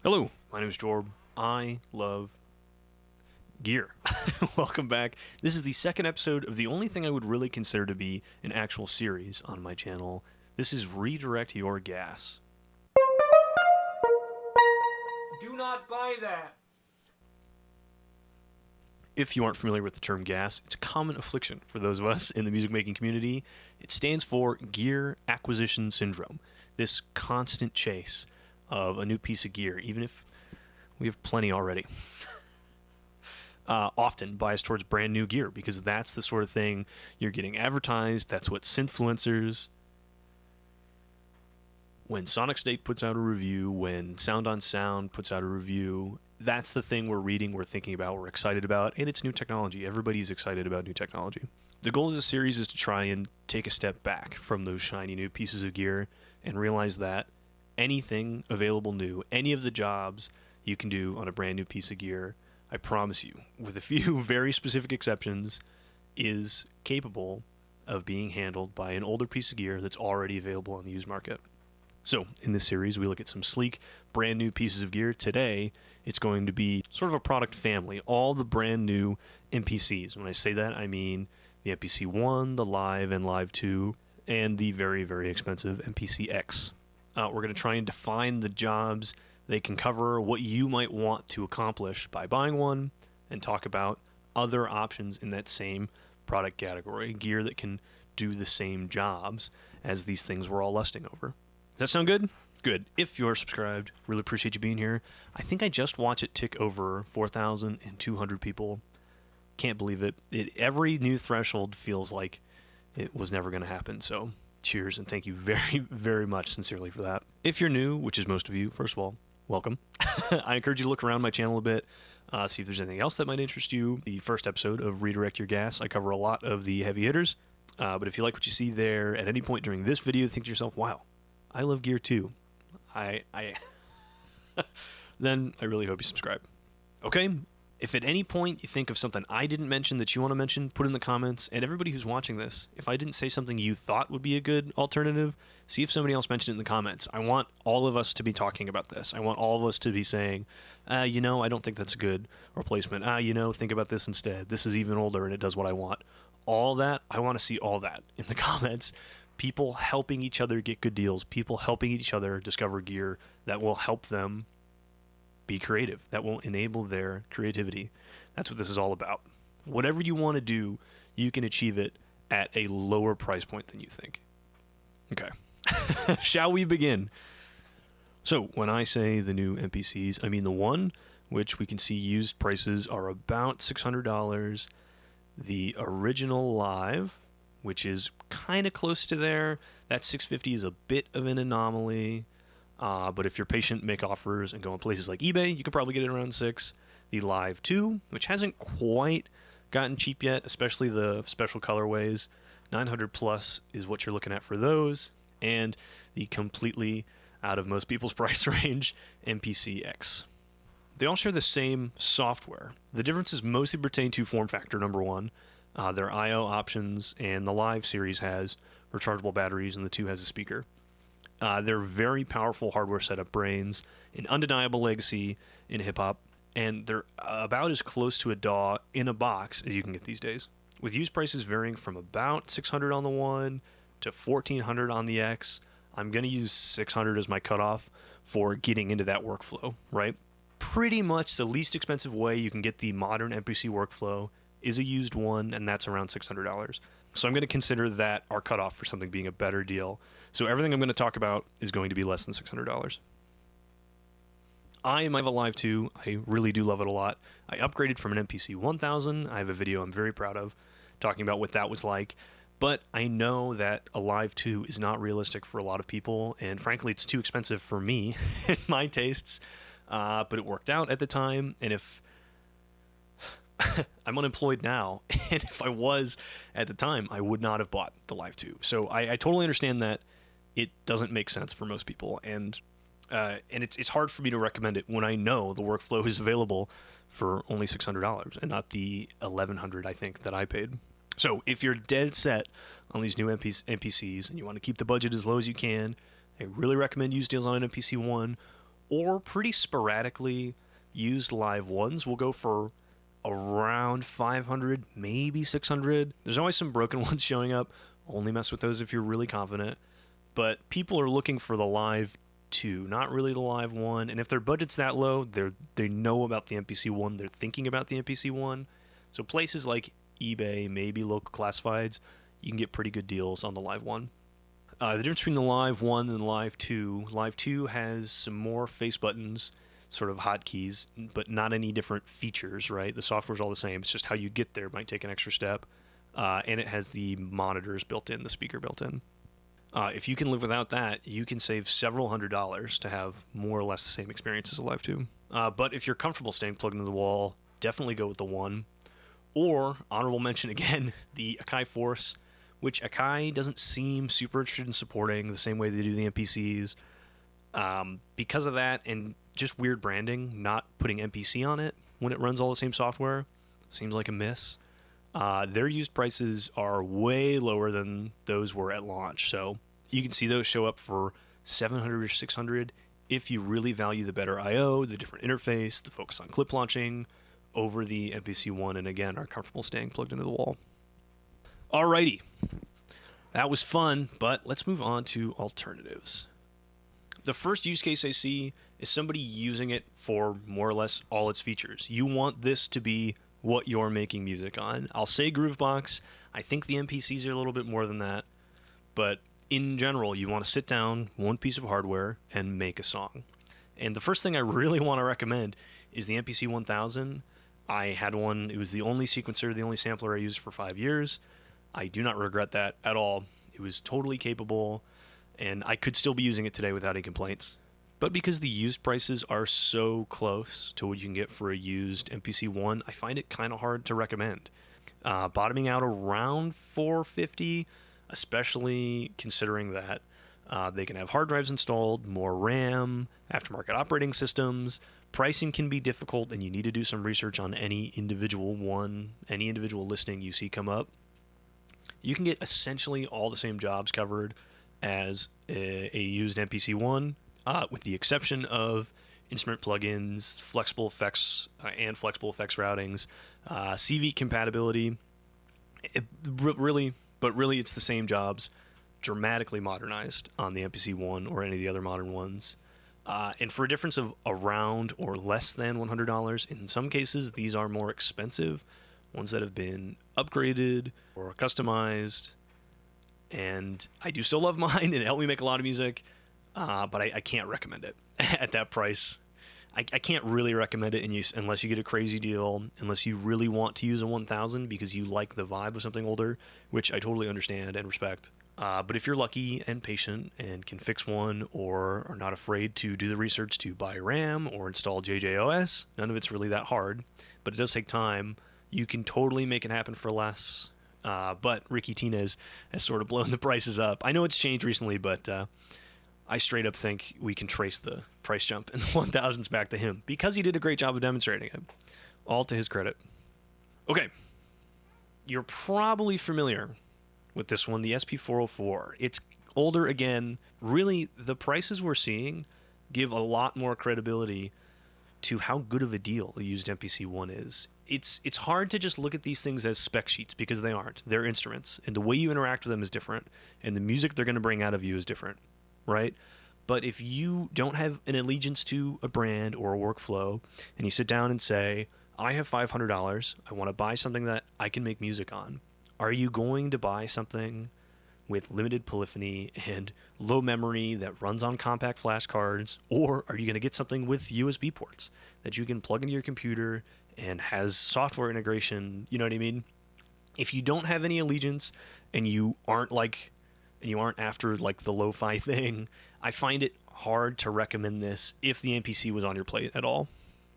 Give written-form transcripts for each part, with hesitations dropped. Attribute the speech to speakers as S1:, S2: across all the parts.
S1: Hello, my name is Jorb. I love gear. Welcome back. This is the second episode of the only thing I would really consider to be an actual series on my channel. This is Redirect Your Gas.
S2: Do not buy that.
S1: If you aren't familiar with the term gas, it's a common affliction for those of us in the music making community. It stands for gear acquisition syndrome, this constant chase of a new piece of gear, even if we have plenty already. Often biased towards brand new gear because that's the sort of thing you're getting advertised. That's what synfluencers, when Sonic State puts out a review, when Sound on Sound puts out a review, that's the thing we're reading, we're thinking about, we're excited about, and it's new technology. Everybody's excited about new technology. The goal of the series is to try and take a step back from those shiny new pieces of gear and realize that anything available new, any of the jobs you can do on a brand new piece of gear, I promise you, with a few very specific exceptions, is capable of being handled by an older piece of gear that's already available on the used market. So, in this series, we look at some sleek, brand new pieces of gear. Today, it's going to be sort of a product family, all the brand new MPCs. When I say that, I mean the MPC 1, the Live and Live 2, and the very, very expensive MPC X. We're going to try and define the jobs they can cover, what you might want to accomplish by buying one, and talk about other options in that same product category, gear that can do the same jobs as these things we're all lusting over. Does that sound good? Good. If you're subscribed, really appreciate you being here. I think I just watched it tick over 4,200 people. Can't believe it. Every new threshold feels like it was never going to happen, so cheers and thank you very, very much sincerely for that. If you're new, which is most of you, first of all, welcome. I encourage you to look around my channel a bit, see if there's anything else that might interest you. The first episode of Redirect Your Gas, I cover a lot of the heavy hitters, but if you like what you see there at any point during this video, think to yourself, wow, I love gear too. Then I really hope you subscribe. Okay? If at any point you think of something I didn't mention that you want to mention, put in the comments. And everybody who's watching this, if I didn't say something you thought would be a good alternative, see if somebody else mentioned it in the comments. I want all of us to be talking about this. I want all of us to be saying, I don't think that's a good replacement. Think about this instead. This is even older and it does what I want. All that, I want to see all that in the comments. People helping each other get good deals. People helping each other discover gear that will help them be creative, that will enable their creativity. That's what this is all about. Whatever you want to do, you can achieve it at a lower price point than you think. Okay. Shall we begin? So, when I say the new MPCs, I mean the one which we can see used prices are about $600. The original Live, which is kind of close to there, that $650 is a bit of an anomaly. But if you're patient, make offers, and go on places like eBay, you can probably get it around $6. The Live 2, which hasn't quite gotten cheap yet, especially the special colorways, $900 plus is what you're looking at for those. And the completely out of most people's price range, MPC X. They all share the same software. The differences mostly pertain to form factor, number one. Their I/O options, and the Live series has rechargeable batteries, and the 2 has a speaker. They're very powerful hardware setup brains, an undeniable legacy in hip-hop, and they're about as close to a DAW in a box as you can get these days, with used prices varying from about $600 on the 1 to $1,400 on the X. I'm going to use $600 as my cutoff for getting into that workflow, right? Pretty much the least expensive way you can get the modern MPC workflow is a used one, and that's around $600. So I'm going to consider that our cutoff for something being a better deal. So everything I'm going to talk about is going to be less than $600. I have a Live 2. I really do love it a lot. I upgraded from an MPC 1000. I have a video I'm very proud of talking about what that was like. But I know that a Live 2 is not realistic for a lot of people, and frankly, it's too expensive for me and my tastes. But it worked out at the time, and if I'm unemployed now, and if I was at the time, I would not have bought the Live 2. So I totally understand that it doesn't make sense for most people, and it's hard for me to recommend it when I know the workflow is available for only $600 and not the $1,100 I think that I paid. So if you're dead set on these new MPCs and you want to keep the budget as low as you can, I really recommend used deals on an MPC 1 or pretty sporadically used live ones will go for around 500, maybe 600. There's always some broken ones showing up. Only mess with those if you're really confident. But people are looking for the live 2, not really the live 1. And if their budget's that low, they know about the MPC 1. They're thinking about the MPC 1. So places like eBay, maybe local classifieds, you can get pretty good deals on the live 1. The difference between the live 1 and the live 2, live 2 has some more face buttons, sort of hotkeys, but not any different features, right? The software's all the same. It's just how you get there might take an extra step. And it has the monitors built in, the speaker built in. If you can live without that, you can save several $100s to have more or less the same experience as a live 2. But if you're comfortable staying plugged into the wall, definitely go with the 1. Or, honorable mention again, the Akai Force, which Akai doesn't seem super interested in supporting the same way they do the MPCs. Because of that and just weird branding, not putting MPC on it when it runs all the same software seems like a miss. Their used prices are way lower than those were at launch, so you can see those show up for 700 or 600 if you really value the better I/O, the different interface, the focus on clip launching over the MPC 1, and again, are comfortable staying plugged into the wall. Alrighty, that was fun, but let's move on to alternatives. The first use case I see is somebody using it for more or less all its features. You want this to be what you're making music on. I'll say Groovebox. I think the MPCs are a little bit more than that, but in general, you want to sit down, one piece of hardware, and make a song. And the first thing I really want to recommend is the MPC 1000. I had one. It was the only sequencer, the only sampler I used for 5 years. I do not regret that at all. It was totally capable, and I could still be using it today without any complaints. But because the used prices are so close to what you can get for a used MPC 1, I find it kind of hard to recommend. Bottoming out around $450, especially considering that they can have hard drives installed, more RAM, aftermarket operating systems. Pricing can be difficult, and you need to do some research on any individual one, any individual listing you see come up. You can get essentially all the same jobs covered as a used MPC 1, with the exception of instrument plugins, flexible effects, and flexible effects routings, CV compatibility. Really, it's the same jobs, dramatically modernized on the MPC 1 or any of the other modern ones. And for a difference of around or less than $100, in some cases, these are more expensive, ones that have been upgraded or customized. And I do still love mine, and it helped me make a lot of music, but I can't recommend it at that price. I can't really recommend it unless you get a crazy deal, unless you really want to use a 1000 because you like the vibe of something older, which I totally understand and respect. But if you're lucky and patient and can fix one, or are not afraid to do the research to buy RAM or install g.a.s, none of it's really that hard, but it does take time. You can totally make it happen for less. But Ricky Tinez has sort of blown the prices up. I know it's changed recently, but I straight up think we can trace the price jump in the 1000s back to him because he did a great job of demonstrating it. All to his credit. Okay. You're probably familiar with this one, the SP404. It's older again. Really, the prices we're seeing give a lot more credibility to how good of a deal a used MPC 1 is. It's hard to just look at these things as spec sheets because they aren't. They're instruments, and the way you interact with them is different, and the music they're going to bring out of you is different, right? But if you don't have an allegiance to a brand or a workflow, and you sit down and say, I have $500, I want to buy something that I can make music on, are you going to buy something with limited polyphony and low memory that runs on compact flash cards, or are you going to get something with USB ports that you can plug into your computer and has software integration? You know what I mean? If you don't have any allegiance and you aren't after like the lo-fi thing, I find it hard to recommend this if the MPC was on your plate at all.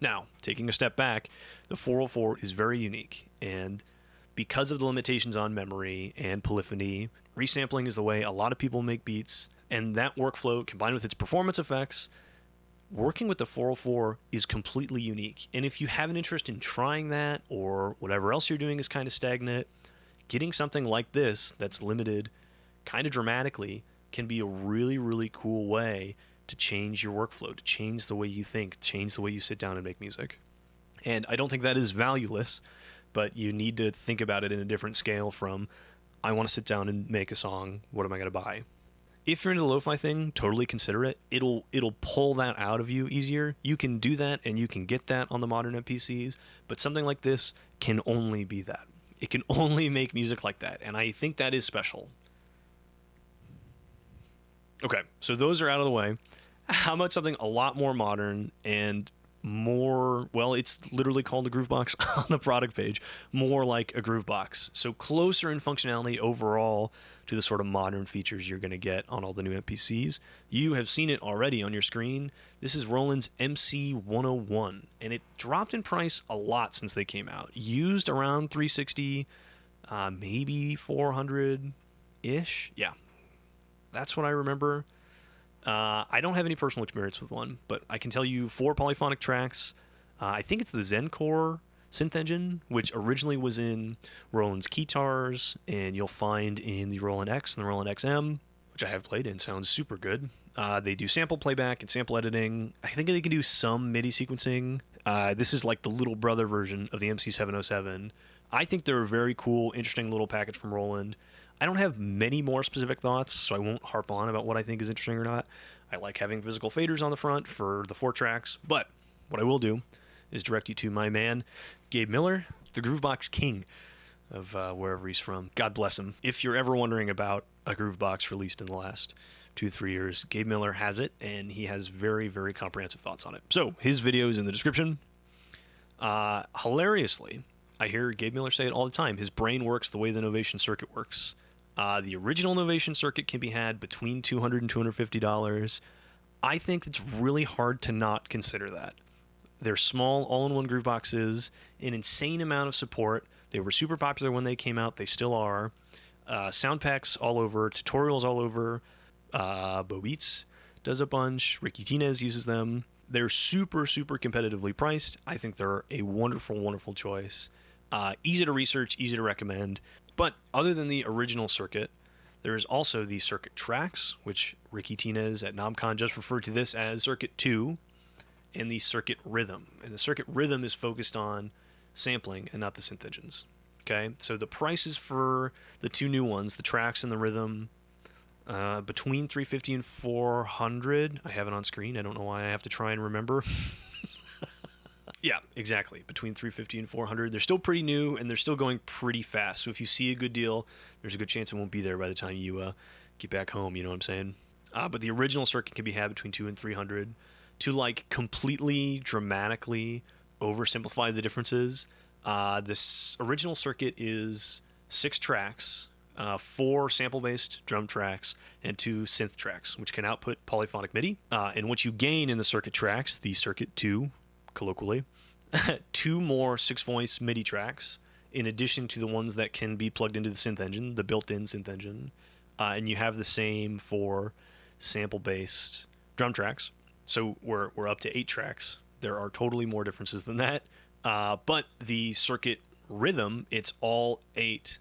S1: Now, taking a step back, the 404 is very unique, and because of the limitations on memory and polyphony, resampling is the way a lot of people make beats, and that workflow combined with its performance effects, working with the 404 is completely unique. And if you have an interest in trying that, or whatever else you're doing is kind of stagnant, getting something like this that's limited kind of dramatically can be a really, really cool way to change your workflow, to change the way you think, change the way you sit down and make music. And I don't think that is valueless, but you need to think about it in a different scale from, I want to sit down and make a song, what am I going to buy? If you're into the lo-fi thing, totally consider it. It'll pull that out of you easier. You can do that and you can get that on the modern MPCs, but something like this can only be that. It can only make music like that, and I think that is special. Okay, so those are out of the way. How about something a lot more modern and more, well, it's literally called a Groovebox on the product page, more like a Groovebox. So closer in functionality overall to the sort of modern features you're going to get on all the new MPCs. You have seen it already on your screen. This is Roland's MC101, and it dropped in price a lot since they came out. Used around $360, maybe $400-ish. Yeah, that's what I remember. I don't have any personal experience with one, but I can tell you 4 polyphonic tracks. I think it's the Zencore synth engine, which originally was in Roland's Keytars, and you'll find in the Roland X and the Roland XM, which I have played and sounds super good. They do sample playback and sample editing. I think they can do some MIDI sequencing. This is like the little brother version of the MC707. I think they're a very cool, interesting little package from Roland. I don't have many more specific thoughts, so I won't harp on about what I think is interesting or not. I like having physical faders on the front for the 4 tracks, but what I will do is direct you to my man, Gabe Miller, the Groovebox king of wherever he's from. God bless him. If you're ever wondering about a Groovebox released in the last 2-3 years, Gabe Miller has it, and he has very, very comprehensive thoughts on it. So his video is in the description. Hilariously, I hear Gabe Miller say it all the time. His brain works the way the Novation circuit works. The original Novation circuit can be had between $200 and $250. I think it's really hard to not consider that. They're small, all-in-one Grooveboxes, an insane amount of support. They were super popular when they came out. They still are. Sound packs all over, tutorials all over. Bo Beats does a bunch. Ricky Tinez uses them. They're super, super competitively priced. I think they're a wonderful, wonderful choice. Easy to research, easy to recommend. But other than the original circuit, there is also the Circuit Tracks, which Ricky Tinez at NomCon just referred to this as Circuit 2, and the Circuit Rhythm. And the Circuit Rhythm is focused on sampling and not the synth engines. Okay, so the prices for the 2 new ones, the Tracks and the Rhythm, between $350 and $400. I have it on screen. I don't know why I have to try and remember. Yeah, exactly. Between $350 and $400. They're still pretty new, and they're still going pretty fast. So if you see a good deal, there's a good chance it won't be there by the time you get back home. You know what I'm saying? But the original circuit can be had between $200 and $300. To like completely dramatically oversimplify the differences, this original circuit is 6 tracks, 4 sample-based drum tracks, and 2 synth tracks, which can output polyphonic MIDI. And what you gain in the Circuit Tracks, the Circuit 2, colloquially, 2 more 6-voice MIDI tracks, in addition to the ones that can be plugged into the synth engine, the built-in synth engine. And you have the same for sample-based drum tracks. So we're up to 8 tracks. There are totally more differences than that. But the Circuit Rhythm, it's all 8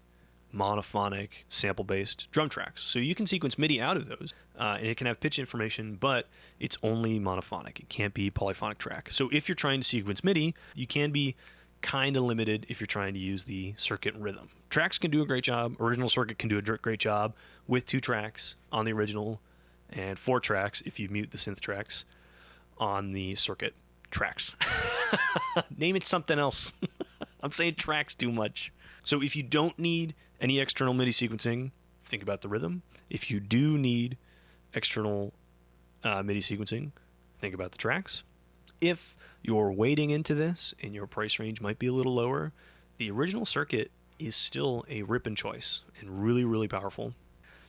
S1: monophonic sample-based drum tracks. So you can sequence MIDI out of those, and it can have pitch information, but it's only monophonic. It can't be polyphonic track. So if you're trying to sequence MIDI, you can be kind of limited if you're trying to use the Circuit Rhythm. Tracks can do a great job. Original circuit can do a great job with 2 tracks on the original and 4 tracks if you mute the synth tracks on the Circuit Tracks. Name it something else. I'm saying tracks too much. So if you don't need any external MIDI sequencing, think about the Rhythm. If you do need external MIDI sequencing, think about the Tracks. If you're wading into this and your price range might be a little lower, the original circuit is still a ripping choice and really, really powerful.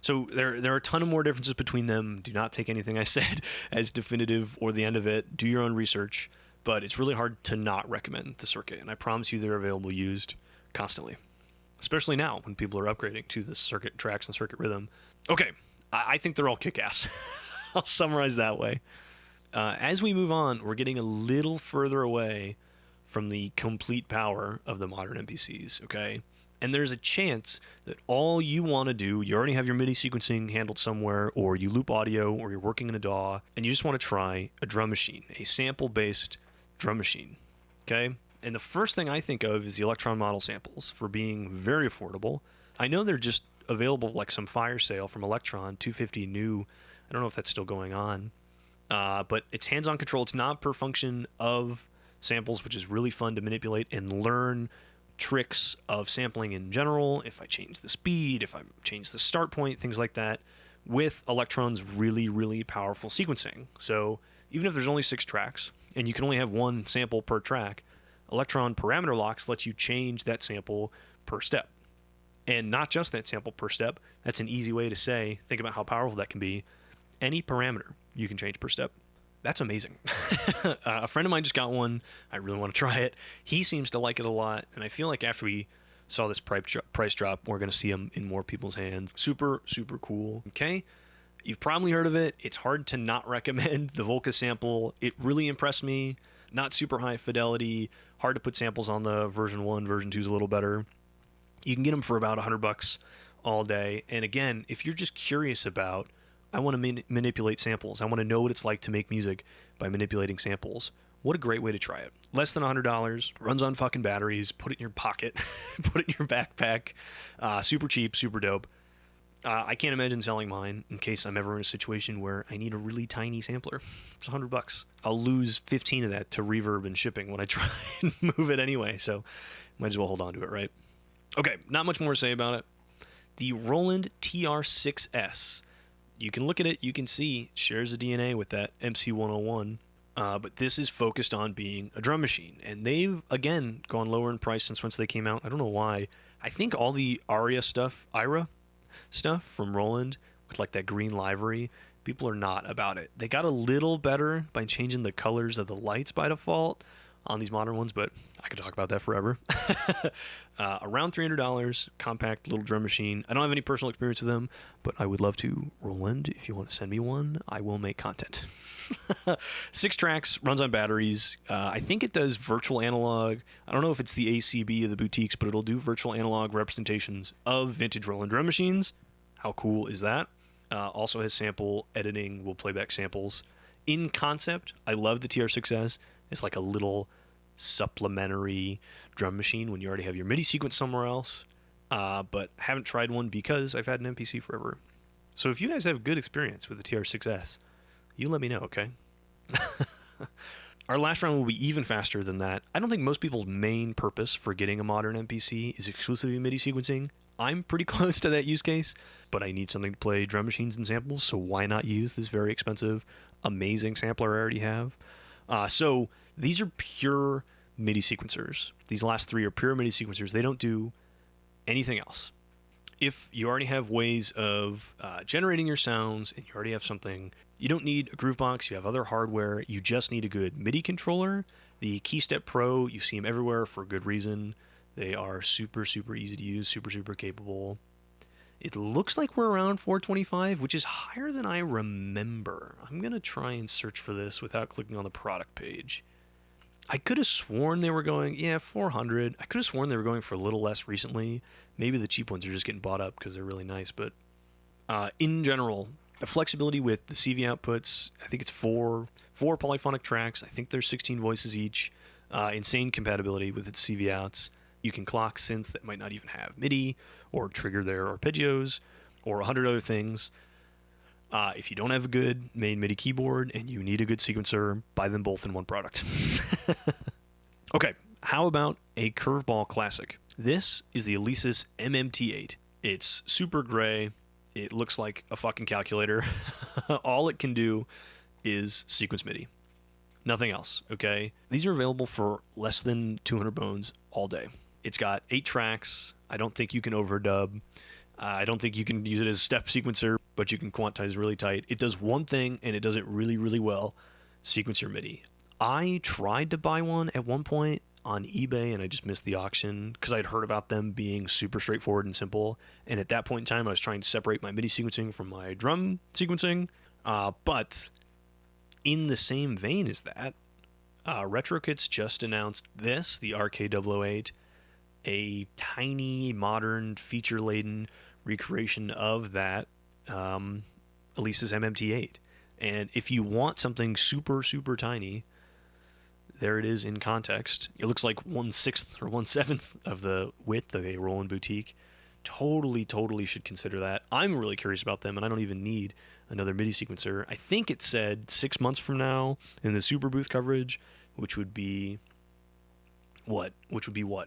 S1: So there are a ton of more differences between them. Do not take anything I said as definitive or the end of it. Do your own research, but it's really hard to not recommend the circuit, and I promise you they're available used constantly, especially now when people are upgrading to the Circuit Tracks and Circuit Rhythm. Okay, I think they're all kick-ass. I'll summarize that way. As we move on, we're getting a little further away from the complete power of the modern MPCs, okay? And there's a chance that all you want to do, you already have your MIDI sequencing handled somewhere, or you loop audio, or you're working in a DAW, and you just want to try a drum machine, a sample-based drum machine. Okay? And the first thing I think of is the Electron model samples for being very affordable. I know they're just available like some fire sale from Electron, $250 new. I don't know if that's still going on. But it's hands-on control. It's not per function of samples, which is really fun to manipulate and learn tricks of sampling in general. If I change the speed, if I change the start point, things like that, with Electron's really, really powerful sequencing. So even if there's only 6 tracks and you can only have 1 sample per track, Electron parameter locks lets you change that sample per step. And not just that sample per step. That's an easy way to say, think about how powerful that can be. Any parameter you can change per step. That's amazing. A friend of mine just got one. I really want to try it. He seems to like it a lot, and I feel like after we saw this price drop, we're going to see them in more people's hands. Super, super cool. Okay, you've probably heard of it. It's hard to not recommend the Volca sample. It really impressed me. Not super high fidelity. Hard to put samples on the version 1. Version 2 is a little better. You can get them for about $100 all day. And again, if you're just curious about, I want to manipulate samples, I want to know what it's like to make music by manipulating samples, what a great way to try it. Less than $100, runs on fucking batteries, put it in your pocket, put it in your backpack. Super cheap, super dope. I can't imagine selling mine in case I'm ever in a situation where I need a really tiny sampler. It's $100. I'll lose 15 of that to reverb and shipping when I try and move it anyway, so might as well hold on to it, right? Okay, not much more to say about it. The Roland TR6S. You can look at it, you can see it shares a DNA with that MC101, but this is focused on being a drum machine. And they've, again, gone lower in price since once they came out. I don't know why. I think all the Ira stuff from Roland, with like that green livery, people are not about it. They got a little better by changing the colors of the lights by default on these modern ones, but I could talk about that forever. Around $300, compact little drum machine. I don't have any personal experience with them, but I would love to. Roland, if you want to send me one, I will make content. 6 tracks, runs on batteries. I think it does virtual analog. I don't know if it's the ACB of the boutiques, but it'll do virtual analog representations of vintage Roland drum machines. How cool is that? Also has sample editing, will playback samples. In concept, I love the TR6S. It's like a little supplementary drum machine when you already have your MIDI sequence somewhere else. But haven't tried one because I've had an MPC forever. So if you guys have good experience with the TR6S, you let me know, okay? Our last round will be even faster than that. I don't think most people's main purpose for getting a modern MPC is exclusively MIDI sequencing. I'm pretty close to that use case, but I need something to play drum machines and samples, so why not use this very expensive, amazing sampler I already have? So these are pure MIDI sequencers. These last 3 are pure MIDI sequencers. They don't do anything else. If you already have ways of generating your sounds and you already have something, you don't need a Groovebox, you have other hardware, you just need a good MIDI controller. The KeyStep Pro, you see them everywhere for a good reason. They are super, super easy to use, super, super capable. It looks like we're around $425, which is higher than I remember. I'm going to try and search for this without clicking on the product page. I could have sworn they were going, $400. I could have sworn they were going for a little less recently. Maybe the cheap ones are just getting bought up because they're really nice. But in general, the flexibility with the CV outputs, I think it's four polyphonic tracks. I think there's 16 voices each. Insane compatibility with its CV outs. You can clock synths that might not even have MIDI or trigger their arpeggios or 100 other things. If you don't have a good main MIDI keyboard and you need a good sequencer, buy them both in one product. Okay, how about a curveball classic? This is the Alesis MMT8. It's super gray. It looks like a fucking calculator. All it can do is sequence MIDI. Nothing else, okay? These are available for less than 200 bones all day. It's got 8 tracks. I don't think you can overdub. I don't think you can use it as a step sequencer, but you can quantize really tight. It does one thing, and it does it really, really well. Sequence your MIDI. I tried to buy one at one point on eBay, and I just missed the auction because I'd heard about them being super straightforward and simple. And at that point in time, I was trying to separate my MIDI sequencing from my drum sequencing. But in the same vein as that, RetroKits just announced this, the RK008, a tiny, modern, feature-laden recreation of that Alesis MMT8. And if you want something super, super tiny, there it is in context. It looks like 1/6 or 1/7 of the width of a Roland Boutique. Totally should consider that. I'm really curious about them, and I don't even need another MIDI sequencer. I think it said 6 months from now in the Super Booth coverage, which would be what?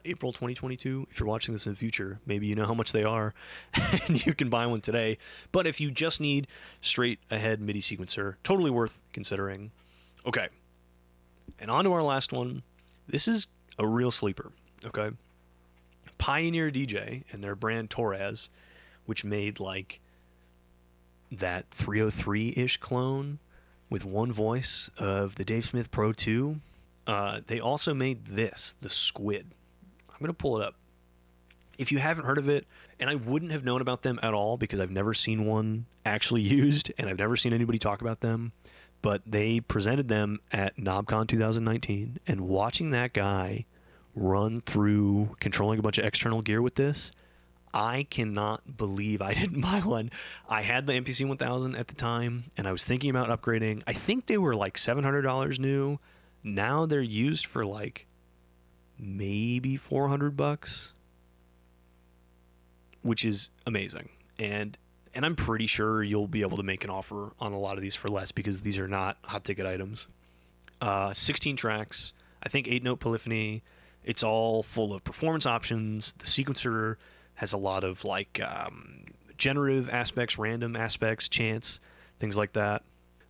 S1: April 2022? If you're watching this in the future, maybe you know how much they are, and you can buy one today. But if you just need straight ahead MIDI sequencer, totally worth considering. Okay. And on to our last one. This is a real sleeper, okay? Pioneer DJ and their brand Torres, which made like that 303-ish clone with one voice of the Dave Smith Pro 2. They also made this, the Squid. I'm going to pull it up. If you haven't heard of it, and I wouldn't have known about them at all because I've never seen one actually used, and I've never seen anybody talk about them, but they presented them at KnobCon 2019, and watching that guy run through controlling a bunch of external gear with this, I cannot believe I didn't buy one. I had the MPC 1000 at the time, and I was thinking about upgrading. I think they were like $700 new. Now they're used for like maybe $400, which is amazing. And I'm pretty sure you'll be able to make an offer on a lot of these for less because these are not hot ticket items. 16 tracks, I think 8-note polyphony. It's all full of performance options. The sequencer has a lot of like generative aspects, random aspects, chants, things like that.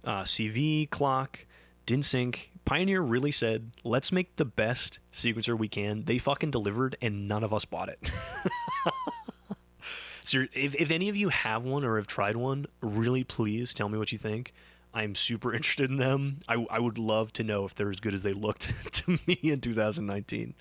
S1: CV, clock, didn't sync. Pioneer really said, let's make the best sequencer we can. They fucking delivered, and none of us bought it. So if any of you have one or have tried one, really please tell me what you think. I'm super interested in them. I would love to know if they're as good as they looked to me in 2019.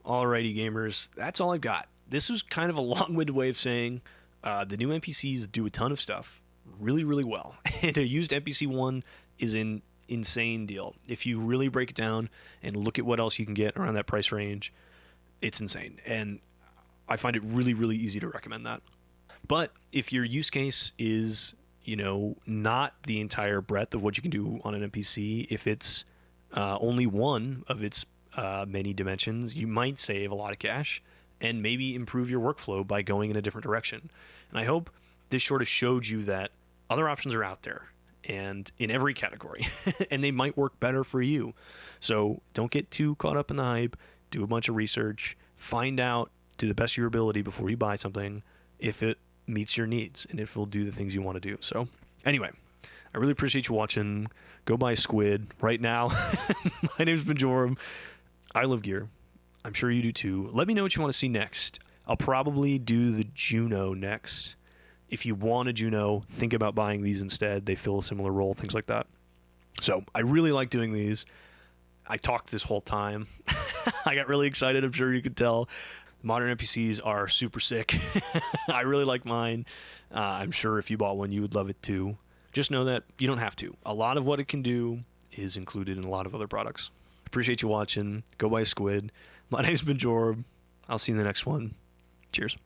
S1: Alrighty, gamers, that's all I've got. This was kind of a long-winded way of saying the new MPCs do a ton of stuff really, really well. And a used MPC 1 is an insane deal. If you really break it down and look at what else you can get around that price range, it's insane. And I find it really, really easy to recommend that. But if your use case is, not the entire breadth of what you can do on an MPC, if it's only one of its many dimensions, you might save a lot of cash and maybe improve your workflow by going in a different direction. And I hope this sort of showed you that other options are out there and in every category, and they might work better for you. So don't get too caught up in the hype. Do a bunch of research. Find out to the best of your ability before you buy something if it meets your needs and if it'll do the things you want to do. So anyway, I really appreciate you watching. Go buy a Squid right now. My name's been Jorb. I love gear. I'm sure you do too. Let me know what you want to see next. I'll probably do the Juno next. If you want a Juno, think about buying these instead. They fill a similar role, things like that. So I really like doing these. I talked this whole time. I got really excited. I'm sure you could tell. Modern MPCs are super sick. I really like mine. I'm sure if you bought one, you would love it too. Just know that you don't have to. A lot of what it can do is included in a lot of other products. Appreciate you watching. Go buy a Squid. My name's been Jorb. I'll see you in the next one. Cheers.